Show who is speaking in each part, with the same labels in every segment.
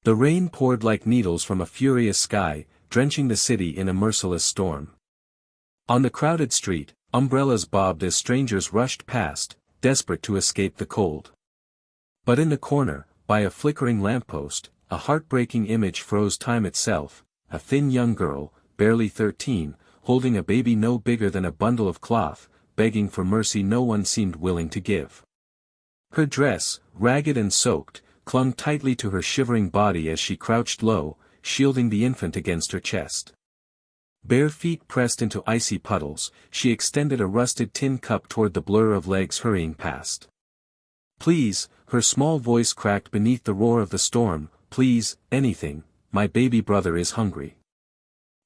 Speaker 1: The rain poured like needles from a furious sky, drenching the city in a merciless storm. On the crowded street, umbrellas bobbed as strangers rushed past, desperate to escape the cold. But in the corner, by a flickering lamppost, a heartbreaking image froze time itself, a thin young girl, barely 13, holding a baby no bigger than a bundle of cloth, begging for mercy no one seemed willing to give. Her dress, ragged and soaked, clung tightly to her shivering body as she crouched low, shielding the infant against her chest. Bare feet pressed into icy puddles, she extended a rusted tin cup toward the blur of legs hurrying past. "Please," her small voice cracked beneath the roar of the storm, "please, anything, my baby brother is hungry."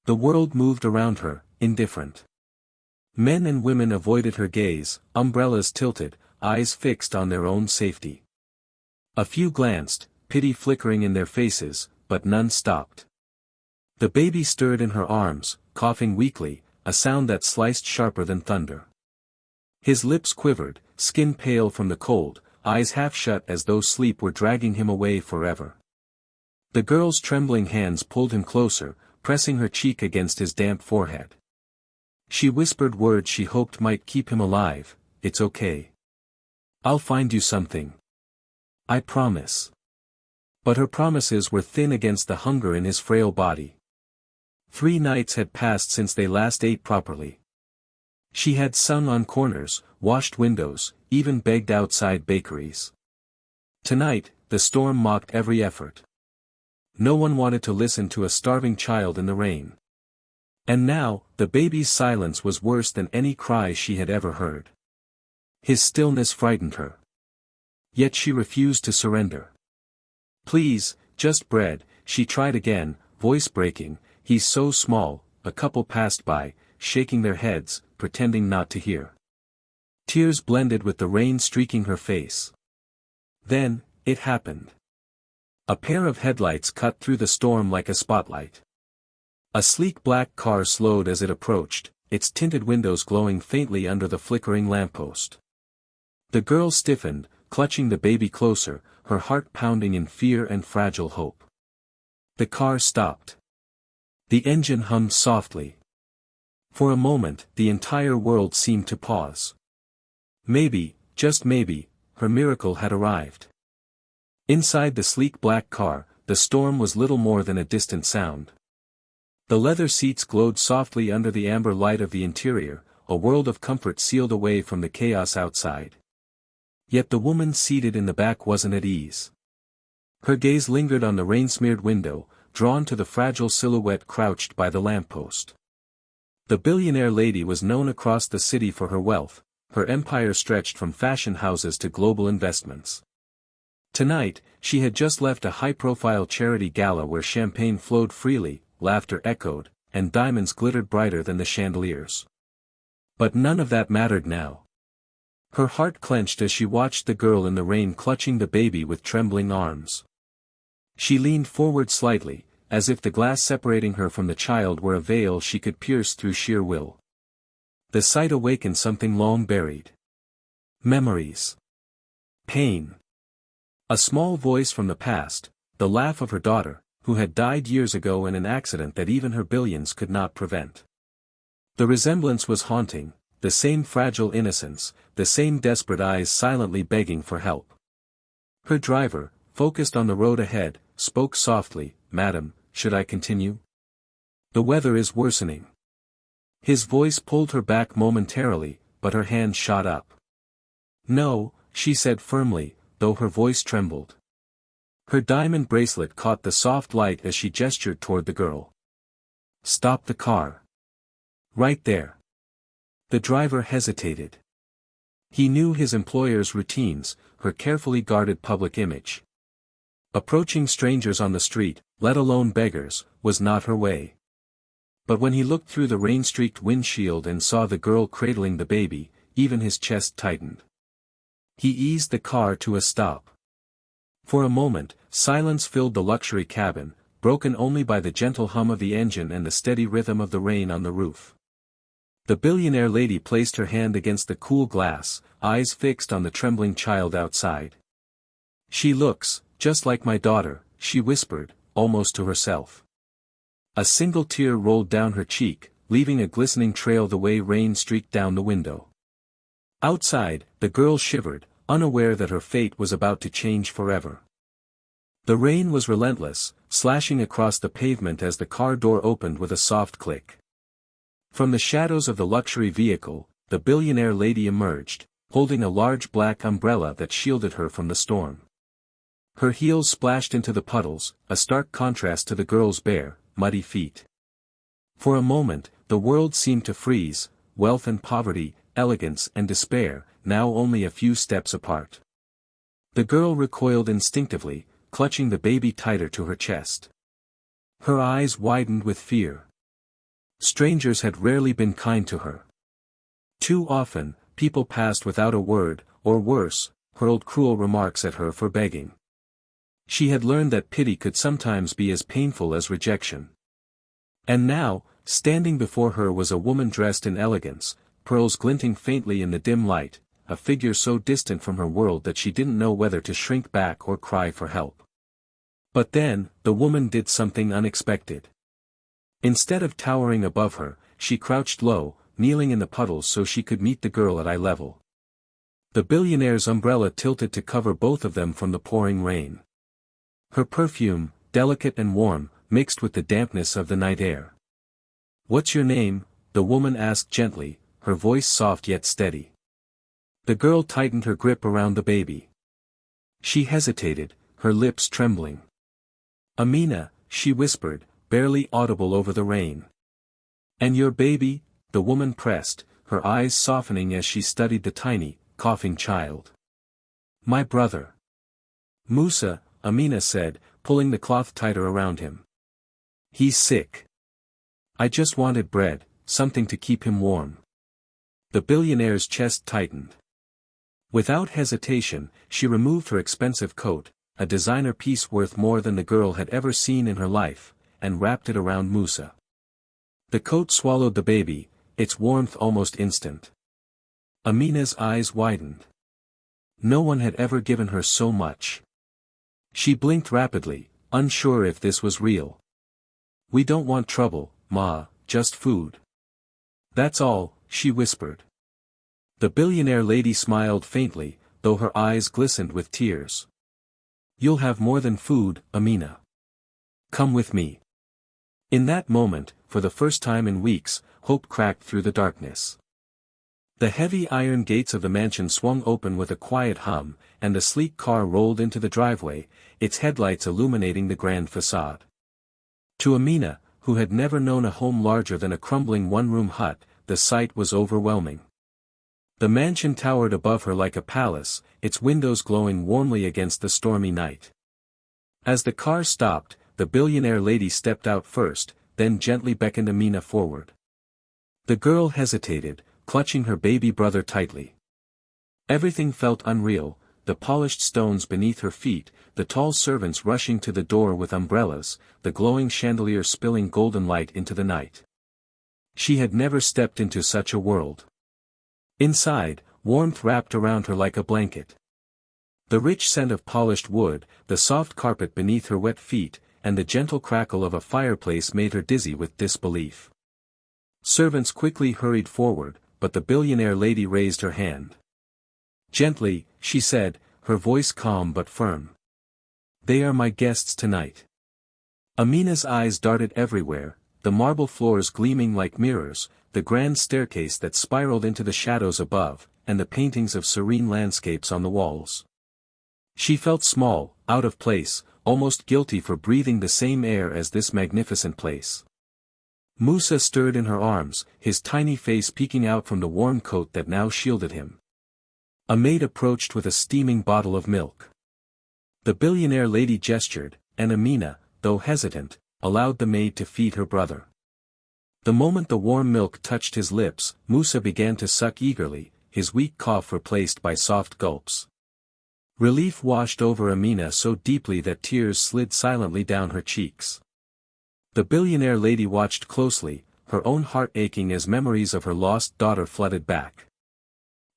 Speaker 1: The world moved around her, indifferent. Men and women avoided her gaze, umbrellas tilted, eyes fixed on their own safety. A few glanced, pity flickering in their faces, but none stopped. The baby stirred in her arms, coughing weakly, a sound that sliced sharper than thunder. His lips quivered, skin pale from the cold, eyes half shut as though sleep were dragging him away forever. The girl's trembling hands pulled him closer, pressing her cheek against his damp forehead. She whispered words she hoped might keep him alive, "It's okay. I'll find you something. I promise." But her promises were thin against the hunger in his frail body. 3 nights had passed since they last ate properly. She had sung on corners, washed windows, even begged outside bakeries. Tonight, the storm mocked every effort. No one wanted to listen to a starving child in the rain. And now, the baby's silence was worse than any cry she had ever heard. His stillness frightened her. Yet she refused to surrender. "Please, just bread," she tried again, voice breaking, "he's so small." A couple passed by, shaking their heads, pretending not to hear. Tears blended with the rain streaking her face. Then, it happened. A pair of headlights cut through the storm like a spotlight. A sleek black car slowed as it approached, its tinted windows glowing faintly under the flickering lamppost. The girl stiffened, clutching the baby closer, her heart pounding in fear and fragile hope. The car stopped. The engine hummed softly. For a moment, the entire world seemed to pause. Maybe, just maybe, her miracle had arrived. Inside the sleek black car, the storm was little more than a distant sound. The leather seats glowed softly under the amber light of the interior, a world of comfort sealed away from the chaos outside. Yet the woman seated in the back wasn't at ease. Her gaze lingered on the rain-smeared window, drawn to the fragile silhouette crouched by the lamppost. The billionaire lady was known across the city for her wealth, her empire stretched from fashion houses to global investments. Tonight, she had just left a high-profile charity gala where champagne flowed freely, laughter echoed, and diamonds glittered brighter than the chandeliers. But none of that mattered now. Her heart clenched as she watched the girl in the rain clutching the baby with trembling arms. She leaned forward slightly, as if the glass separating her from the child were a veil she could pierce through sheer will. The sight awakened something long buried. Memories. Pain. A small voice from the past, the laugh of her daughter, who had died years ago in an accident that even her billions could not prevent. The resemblance was haunting, the same fragile innocence, the same desperate eyes silently begging for help. Her driver, focused on the road ahead, spoke softly, "Madam, should I continue? The weather is worsening." His voice pulled her back momentarily, but her hand shot up. "No," she said firmly, though her voice trembled. Her diamond bracelet caught the soft light as she gestured toward the girl. "Stop the car. Right there." The driver hesitated. He knew his employer's routines, her carefully guarded public image. Approaching strangers on the street, let alone beggars, was not her way. But when he looked through the rain-streaked windshield and saw the girl cradling the baby, even his chest tightened. He eased the car to a stop. For a moment, silence filled the luxury cabin, broken only by the gentle hum of the engine and the steady rhythm of the rain on the roof. The billionaire lady placed her hand against the cool glass, eyes fixed on the trembling child outside. "She looks, just like my daughter," she whispered, almost to herself. A single tear rolled down her cheek, leaving a glistening trail the way rain streaked down the window. Outside, the girl shivered, unaware that her fate was about to change forever. The rain was relentless, slashing across the pavement as the car door opened with a soft click. From the shadows of the luxury vehicle, the billionaire lady emerged, holding a large black umbrella that shielded her from the storm. Her heels splashed into the puddles, a stark contrast to the girl's bare, muddy feet. For a moment, the world seemed to freeze, wealth and poverty, elegance and despair, now only a few steps apart. The girl recoiled instinctively, clutching the baby tighter to her chest. Her eyes widened with fear. Strangers had rarely been kind to her. Too often, people passed without a word, or worse, hurled cruel remarks at her for begging. She had learned that pity could sometimes be as painful as rejection. And now, standing before her was a woman dressed in elegance, pearls glinting faintly in the dim light, a figure so distant from her world that she didn't know whether to shrink back or cry for help. But then, the woman did something unexpected. Instead of towering above her, she crouched low, kneeling in the puddles so she could meet the girl at eye level. The billionaire's umbrella tilted to cover both of them from the pouring rain. Her perfume, delicate and warm, mixed with the dampness of the night air. "What's your name?" the woman asked gently, her voice soft yet steady. The girl tightened her grip around the baby. She hesitated, her lips trembling. "Amina," she whispered, barely audible over the rain. "And your baby?" the woman pressed, her eyes softening as she studied the tiny, coughing child. "My brother. Musa," Amina said, pulling the cloth tighter around him. "He's sick. I just wanted bread, something to keep him warm." The billionaire's chest tightened. Without hesitation, she removed her expensive coat, a designer piece worth more than the girl had ever seen in her life, and wrapped it around Musa. The coat swallowed the baby, its warmth almost instant. Amina's eyes widened. No one had ever given her so much. She blinked rapidly, unsure if this was real. "We don't want trouble, Ma, just food." "That's all," she whispered. The billionaire lady smiled faintly, though her eyes glistened with tears. "You'll have more than food, Amina. Come with me." In that moment, for the first time in weeks, hope cracked through the darkness. The heavy iron gates of the mansion swung open with a quiet hum, and the sleek car rolled into the driveway, its headlights illuminating the grand facade. To Amina, who had never known a home larger than a crumbling one-room hut, the sight was overwhelming. The mansion towered above her like a palace, its windows glowing warmly against the stormy night. As the car stopped, the billionaire lady stepped out first, then gently beckoned Amina forward. The girl hesitated, clutching her baby brother tightly. Everything felt unreal, the polished stones beneath her feet, the tall servants rushing to the door with umbrellas, the glowing chandelier spilling golden light into the night. She had never stepped into such a world. Inside, warmth wrapped around her like a blanket. The rich scent of polished wood, the soft carpet beneath her wet feet, and the gentle crackle of a fireplace made her dizzy with disbelief. Servants quickly hurried forward, but the billionaire lady raised her hand. "Gently," she said, her voice calm but firm. "They are my guests tonight." Amina's eyes darted everywhere, the marble floors gleaming like mirrors, the grand staircase that spiraled into the shadows above, and the paintings of serene landscapes on the walls. She felt small, out of place, almost guilty for breathing the same air as this magnificent place. Musa stirred in her arms, his tiny face peeking out from the warm coat that now shielded him. A maid approached with a steaming bottle of milk. The billionaire lady gestured, and Amina, though hesitant, allowed the maid to feed her brother. The moment the warm milk touched his lips, Musa began to suck eagerly, his weak cough replaced by soft gulps. Relief washed over Amina so deeply that tears slid silently down her cheeks. The billionaire lady watched closely, her own heart aching as memories of her lost daughter flooded back.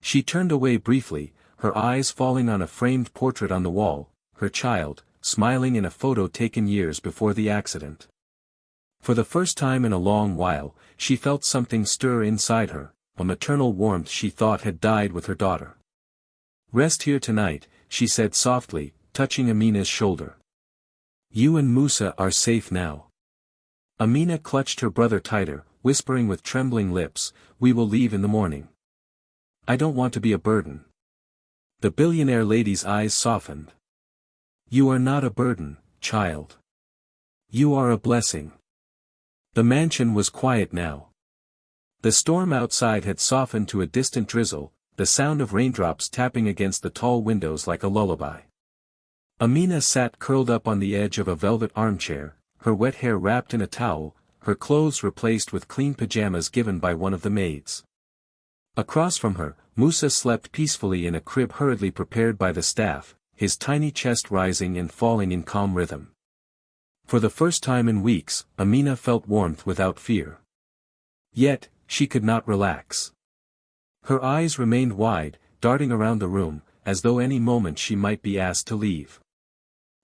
Speaker 1: She turned away briefly, her eyes falling on a framed portrait on the wall, her child, smiling in a photo taken years before the accident. For the first time in a long while, she felt something stir inside her, a maternal warmth she thought had died with her daughter. "Rest here tonight," she said softly, touching Amina's shoulder. "You and Musa are safe now." Amina clutched her brother tighter, whispering with trembling lips, "We will leave in the morning. I don't want to be a burden." The billionaire lady's eyes softened. "You are not a burden, child. You are a blessing." The mansion was quiet now. The storm outside had softened to a distant drizzle, the sound of raindrops tapping against the tall windows like a lullaby. Amina sat curled up on the edge of a velvet armchair, her wet hair wrapped in a towel, her clothes replaced with clean pajamas given by one of the maids. Across from her, Musa slept peacefully in a crib hurriedly prepared by the staff, his tiny chest rising and falling in calm rhythm. For the first time in weeks, Amina felt warmth without fear. Yet, she could not relax. Her eyes remained wide, darting around the room, as though any moment she might be asked to leave.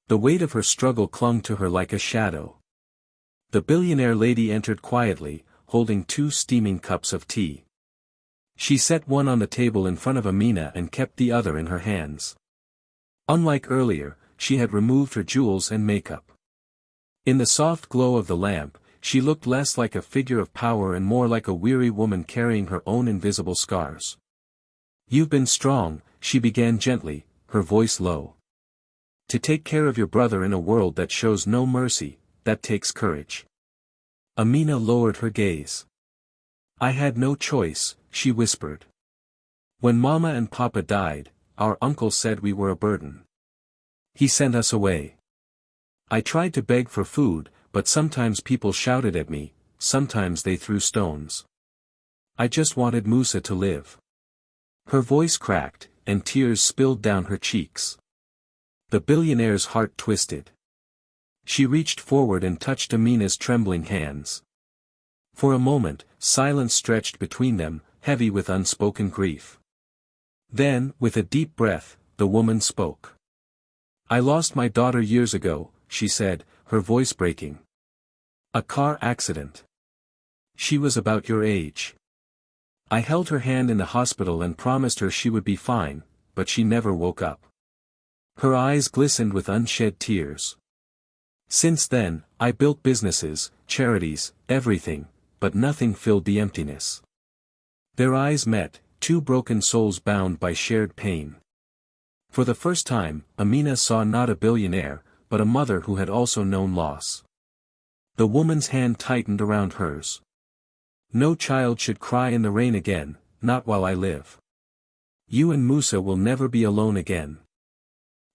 Speaker 1: The weight of her struggle clung to her like a shadow. The billionaire lady entered quietly, holding 2 steaming cups of tea. She set one on the table in front of Amina and kept the other in her hands. Unlike earlier, she had removed her jewels and makeup. In the soft glow of the lamp, she looked less like a figure of power and more like a weary woman carrying her own invisible scars. "You've been strong," she began gently, her voice low. "To take care of your brother in a world that shows no mercy, that takes courage." Amina lowered her gaze. "I had no choice," she whispered. "When Mama and Papa died, our uncle said we were a burden. He sent us away. I tried to beg for food, but sometimes people shouted at me, sometimes they threw stones. I just wanted Musa to live." Her voice cracked, and tears spilled down her cheeks. The billionaire's heart twisted. She reached forward and touched Amina's trembling hands. For a moment, silence stretched between them, heavy with unspoken grief. Then, with a deep breath, the woman spoke. "I lost my daughter years ago," she said, her voice breaking. "A car accident. She was about your age. I held her hand in the hospital and promised her she would be fine, but she never woke up." Her eyes glistened with unshed tears. "Since then, I built businesses, charities, everything, but nothing filled the emptiness." Their eyes met, 2 broken souls bound by shared pain. For the first time, Amina saw not a billionaire, but a mother who had also known loss. The woman's hand tightened around hers. "No child should cry in the rain again, not while I live. You and Musa will never be alone again."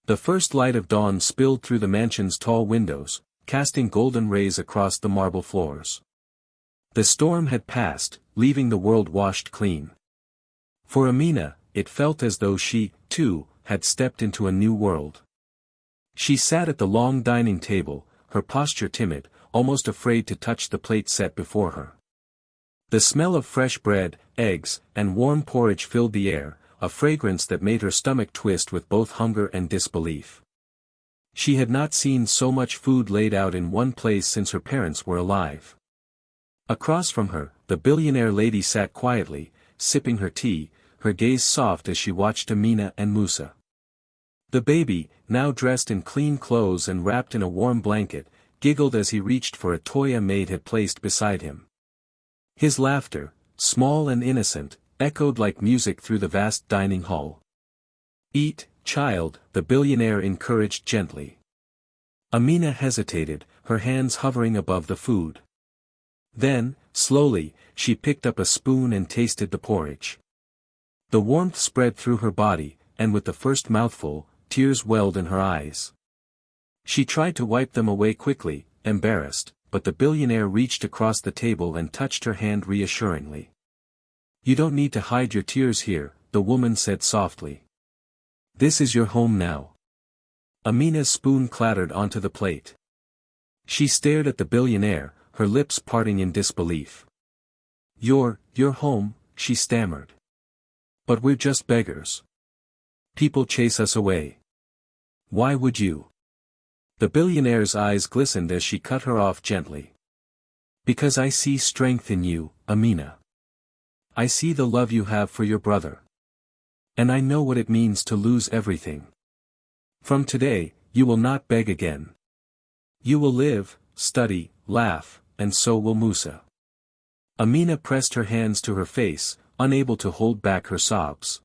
Speaker 1: The first light of dawn spilled through the mansion's tall windows, casting golden rays across the marble floors. The storm had passed, leaving the world washed clean. For Amina, it felt as though she, too, had stepped into a new world. She sat at the long dining table, her posture timid, almost afraid to touch the plate set before her. The smell of fresh bread, eggs, and warm porridge filled the air, a fragrance that made her stomach twist with both hunger and disbelief. She had not seen so much food laid out in one place since her parents were alive. Across from her, the billionaire lady sat quietly, sipping her tea, her gaze soft as she watched Amina and Musa. The baby, now dressed in clean clothes and wrapped in a warm blanket, giggled as he reached for a toy a maid had placed beside him. His laughter, small and innocent, echoed like music through the vast dining hall. "Eat, child," the billionaire encouraged gently. Amina hesitated, her hands hovering above the food. Then, slowly, she picked up a spoon and tasted the porridge. The warmth spread through her body, and with the first mouthful, tears welled in her eyes. She tried to wipe them away quickly, embarrassed, but the billionaire reached across the table and touched her hand reassuringly. "You don't need to hide your tears here," the woman said softly. "This is your home now." Amina's spoon clattered onto the plate. She stared at the billionaire, her lips parting in disbelief. Your home," she stammered. "But we're just beggars. People chase us away. Why would you?" The billionaire's eyes glistened as she cut her off gently. Because I see strength in you, Amina. I see the love you have for your brother. And I know what it means to lose everything. From today, you will not beg again. You will live, study, laugh, and so will Musa. Amina pressed her hands to her face, unable to hold back her sobs.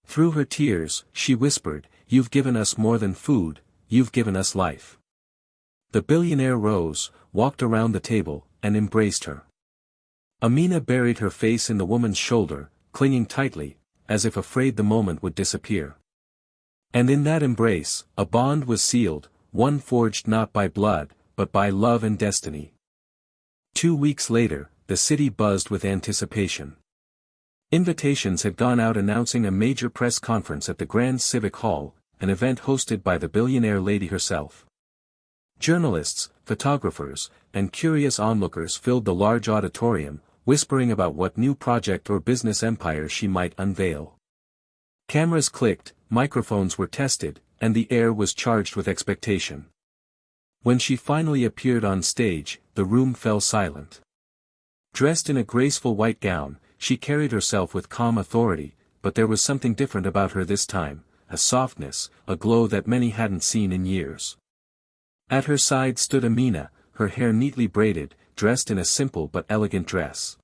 Speaker 1: Through her tears, she whispered, "You've given us more than food, you've given us life." The billionaire rose, walked around the table, and embraced her. Amina buried her face in the woman's shoulder, clinging tightly, as if afraid the moment would disappear. And in that embrace, a bond was sealed, one forged not by blood, but by love and destiny. 2 weeks later, the city buzzed with anticipation. Invitations had gone out announcing a major press conference at the Grand Civic Hall, an event hosted by the billionaire lady herself. Journalists, photographers, and curious onlookers filled the large auditorium, whispering about what new project or business empire she might unveil. Cameras clicked, microphones were tested, and the air was charged with expectation. When she finally appeared on stage, the room fell silent. Dressed in a graceful white gown, she carried herself with calm authority, but there was something different about her this time, a softness, a glow that many hadn't seen in years. At her side stood Amina, her hair neatly braided, dressed in a simple but elegant dress.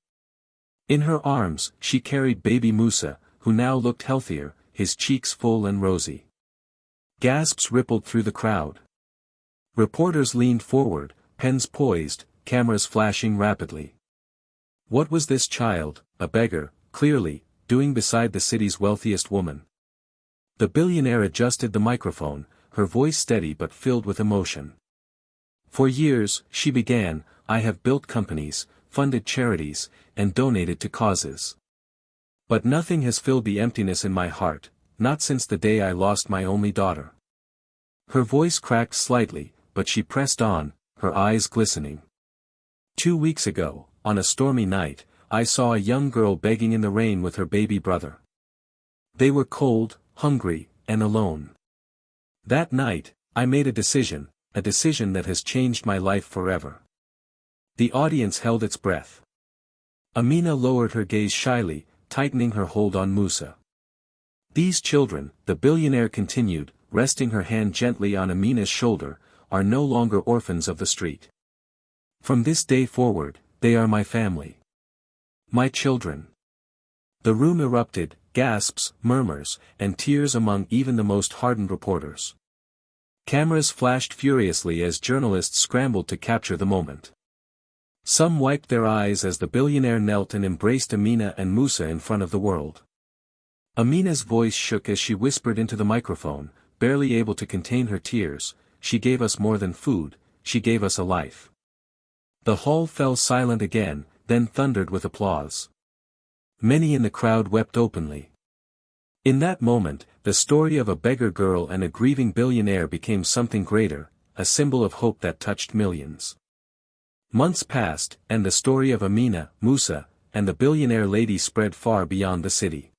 Speaker 1: In her arms, she carried baby Musa, who now looked healthier, his cheeks full and rosy. Gasps rippled through the crowd. Reporters leaned forward, pens poised, cameras flashing rapidly. What was this child, a beggar, clearly, doing beside the city's wealthiest woman? The billionaire adjusted the microphone, her voice steady but filled with emotion. For years, she began, I have built companies, funded charities, and donated to causes. But nothing has filled the emptiness in my heart, not since the day I lost my only daughter. Her voice cracked slightly, but she pressed on, her eyes glistening. 2 weeks ago, on a stormy night, I saw a young girl begging in the rain with her baby brother. They were cold, hungry, and alone. That night, I made a decision that has changed my life forever. The audience held its breath. Amina lowered her gaze shyly, tightening her hold on Musa. These children, the billionaire continued, resting her hand gently on Amina's shoulder, are no longer orphans of the street. From this day forward, they are my family. My children. The room erupted, gasps, murmurs, and tears among even the most hardened reporters. Cameras flashed furiously as journalists scrambled to capture the moment. Some wiped their eyes as the billionaire knelt and embraced Amina and Musa in front of the world. Amina's voice shook as she whispered into the microphone, barely able to contain her tears, "She gave us more than food, she gave us a life." The hall fell silent again, then thundered with applause. Many in the crowd wept openly. In that moment, the story of a beggar girl and a grieving billionaire became something greater, a symbol of hope that touched millions. Months passed, and the story of Amina, Musa, and the billionaire lady spread far beyond the city.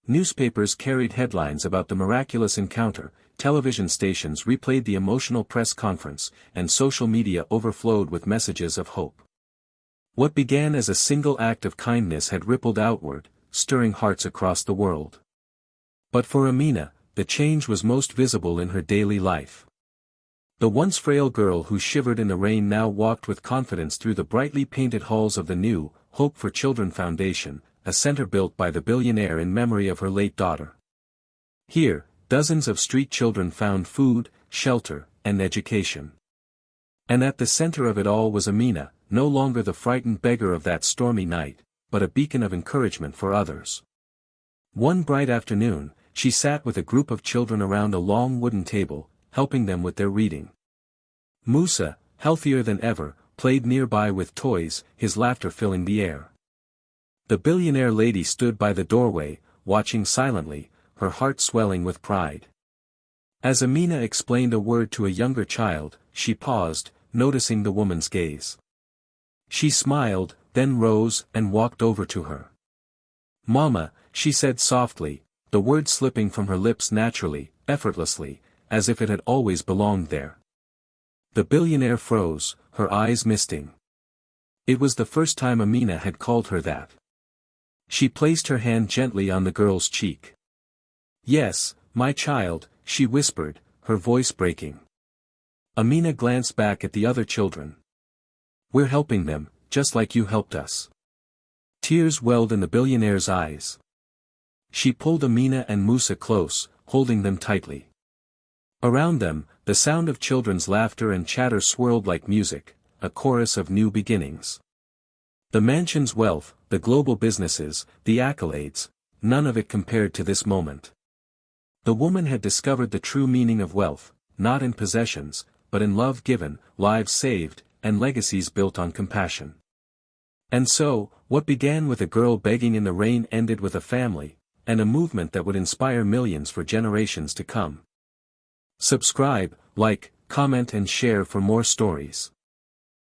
Speaker 1: Newspapers carried headlines about the miraculous encounter, television stations replayed the emotional press conference, and social media overflowed with messages of hope. What began as a single act of kindness had rippled outward, stirring hearts across the world. But for Amina, the change was most visible in her daily life. The once frail girl who shivered in the rain now walked with confidence through the brightly painted halls of the new Hope for Children Foundation, a center built by the billionaire in memory of her late daughter. Here, dozens of street children found food, shelter, and education. And at the center of it all was Amina, no longer the frightened beggar of that stormy night, but a beacon of encouragement for others. One bright afternoon, she sat with a group of children around a long wooden table, helping them with their reading. Musa, healthier than ever, played nearby with toys, his laughter filling the air. The billionaire lady stood by the doorway, watching silently, her heart swelling with pride. As Amina explained a word to a younger child, she paused, noticing the woman's gaze. She smiled, then rose and walked over to her. "Mama," she said softly, the word slipping from her lips naturally, effortlessly, as if it had always belonged there. The billionaire froze, her eyes misting. It was the first time Amina had called her that. She placed her hand gently on the girl's cheek. "Yes, my child," she whispered, her voice breaking. Amina glanced back at the other children. "We're helping them, just like you helped us." Tears welled in the billionaire's eyes. She pulled Amina and Musa close, holding them tightly. Around them, the sound of children's laughter and chatter swirled like music, a chorus of new beginnings. The mansion's wealth, the global businesses, the accolades, none of it compared to this moment. The woman had discovered the true meaning of wealth, not in possessions, but in love given, lives saved, and legacies built on compassion. And so, what began with a girl begging in the rain ended with a family, and a movement that would inspire millions for generations to come. Subscribe, like, comment and share for more stories.